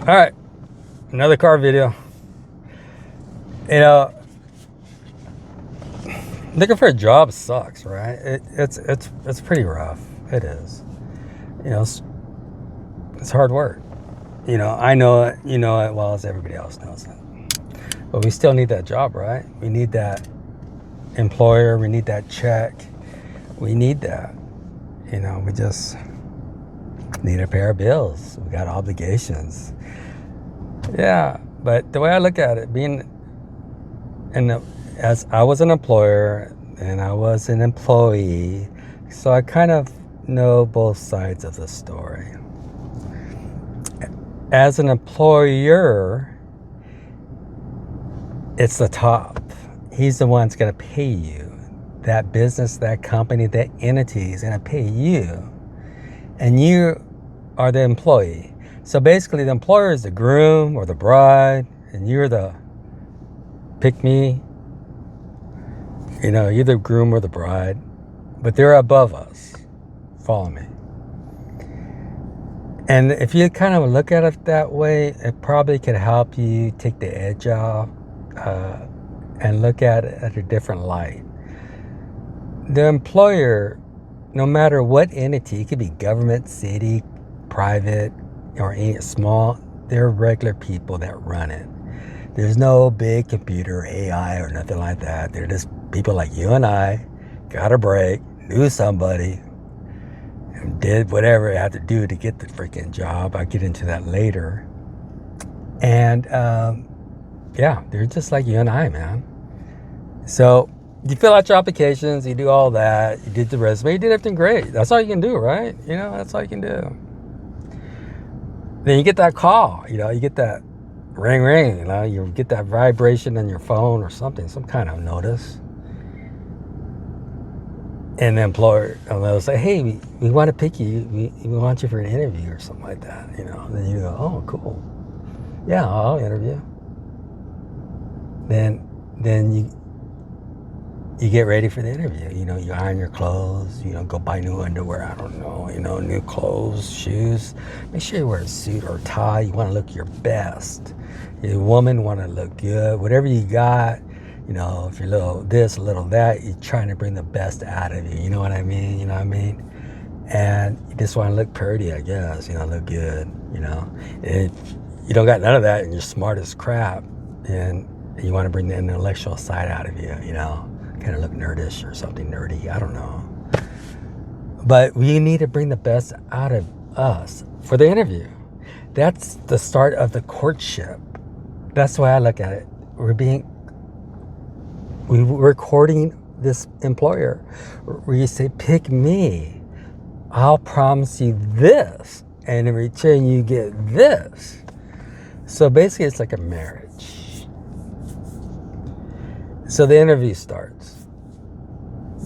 All right, another car video. You know, looking for a job sucks, right? It's pretty rough. It is. You know, it's hard work. You know, I know it. You know it well as everybody else knows it. But we still need that job, right? We need that employer. We need that check. We need that. You know, we just need to pay our bills. We got obligations. Yeah, but the way I look at it, as I was an employer and I was an employee, so I kind of know both sides of the story. As an employer, it's the top. He's the one that's going to pay you. That business, that company, that entity is going to pay you. And you are the employee. So basically the employer is the groom or the bride, and you're the pick me. You know, you're the groom or the bride, but they're above us. Follow me. And if you kind of look at it that way, it probably could help you take the edge off and look at it at a different light. The employer, no matter what entity, it could be government, city, private, or any small, they're regular people that run it. There's no big computer, AI, or nothing like that. They're just people like you and I, got a break, knew somebody, and did whatever it had to do to get the freaking job. I'll get into that later. And yeah, they're just like you and I, man. So you fill out your applications, you do all that, you did the resume, you did everything great. That's all you can do, right? You know, that's all you can do. Then you get that call, you know, you get that ring, you know, you get that vibration on your phone or something, some kind of notice. And the employer will say, hey, we want to pick you. We want you for an interview or something like that, you know. Then you go, oh, cool. Yeah, I'll interview. Then you get ready for the interview. You know, you iron your clothes, you know, go buy new underwear, I don't know, you know, new clothes, shoes. Make sure you wear a suit or a tie. You want to look your best. Your woman want to look good. Whatever you got, you know, if you're a little this, a little that, you're trying to bring the best out of you. You know what I mean? You know what I mean? And you just want to look pretty, I guess, you know, look good, you know. And you don't got none of that and you're smart as crap. And you want to bring the intellectual side out of you, you know. Kind of look nerdish or something nerdy. I don't know. But we need to bring the best out of us for the interview. That's the start of the courtship. That's the way I look at it. We're courting this employer. Where you say, pick me. I'll promise you this. And in return, you get this. So basically, it's like a marriage. So the interview starts.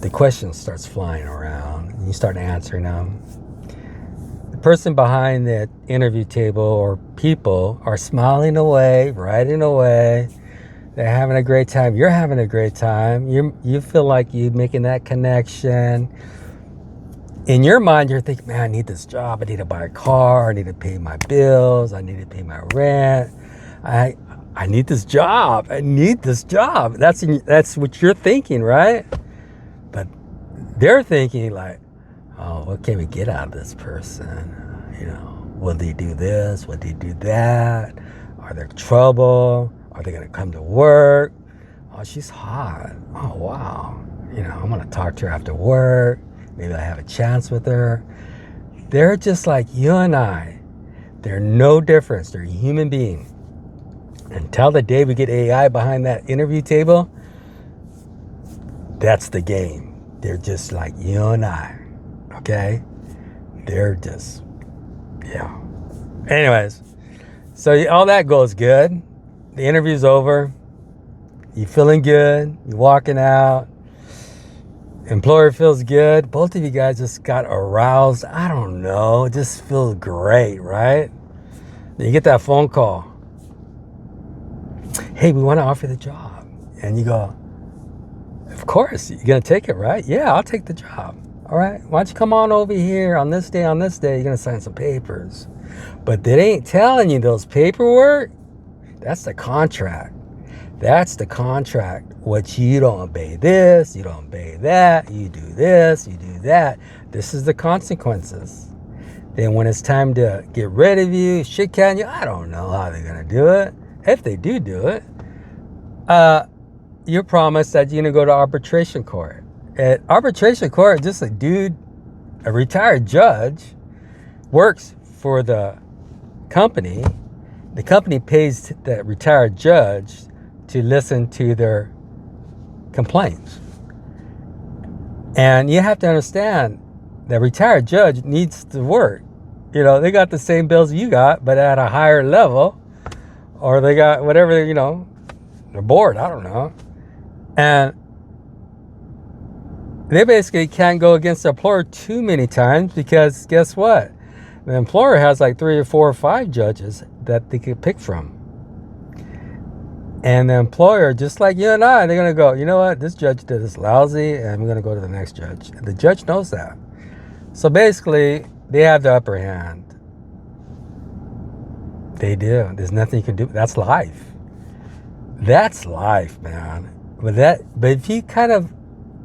The question starts flying around. And you start answering them. The person behind the interview table or people are smiling away, writing away. They're having a great time. You're having a great time. You feel like you're making that connection. In your mind, you're thinking, man, I need this job. I need to buy a car. I need to pay my bills. I need to pay my rent. I need this job. I need this job. That's what you're thinking, right? But they're thinking like, oh, what can we get out of this person? You know, will they do this? Will they do that? Are there trouble? Are they going to come to work? Oh, she's hot. Oh, wow. You know, I'm going to talk to her after work. Maybe I have a chance with her. They're just like you and I. They're no difference. They're a human being. Until the day we get AI behind that interview table, that's the game. They're just like you and I. Okay? They're just, yeah. Anyways, so all that goes good. The interview's over. You feeling good. You're walking out. Employer feels good. Both of you guys just got aroused. I don't know. It just feels great, right? Then you get that phone call. Hey, we want to offer the job. And you go, of course, you're going to take it, right? Yeah, I'll take the job. All right, why don't you come on over here on this day, you're going to sign some papers. But they ain't telling you those paperwork. That's the contract. That's the contract. What you don't obey this, you don't obey that, you do this, you do that. This is the consequences. Then when it's time to get rid of you, shit can you, I don't know how they're going to do it. If they do it, you promise that you're going to go to arbitration court. At arbitration court, just a dude, a retired judge, works for the company. The company pays the retired judge to listen to their complaints. And you have to understand, the retired judge needs to work. You know, they got the same bills you got, but at a higher level, or they got whatever, you know, they're bored, I don't know. And they basically can't go against the employer too many times because guess what? The employer has like 3 or 4 or 5 judges that they could pick from. And the employer, just like you and I, they're going to go, you know what? This judge did this lousy and we're going to go to the next judge. And the judge knows that. So basically, they have the upper hand. They do. There's nothing you can do. That's life. That's life, man. But if you kind of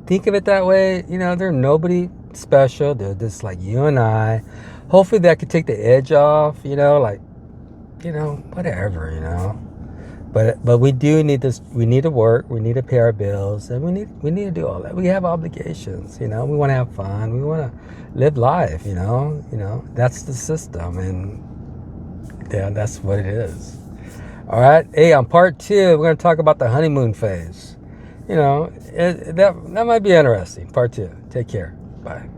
think of it that way, you know, they're nobody special. They're just like you and I. Hopefully that could take the edge off, you know, like, you know, whatever, you know. But we do need this. We need to work. We need to pay our bills, and we need to do all that. We have obligations, you know. We want to have fun. We want to live life, you know. You know, that's the system, and yeah, that's what it is. All right. Hey, on part 2, we're going to talk about the honeymoon phase. You know, that might be interesting. Part 2. Take care. Bye.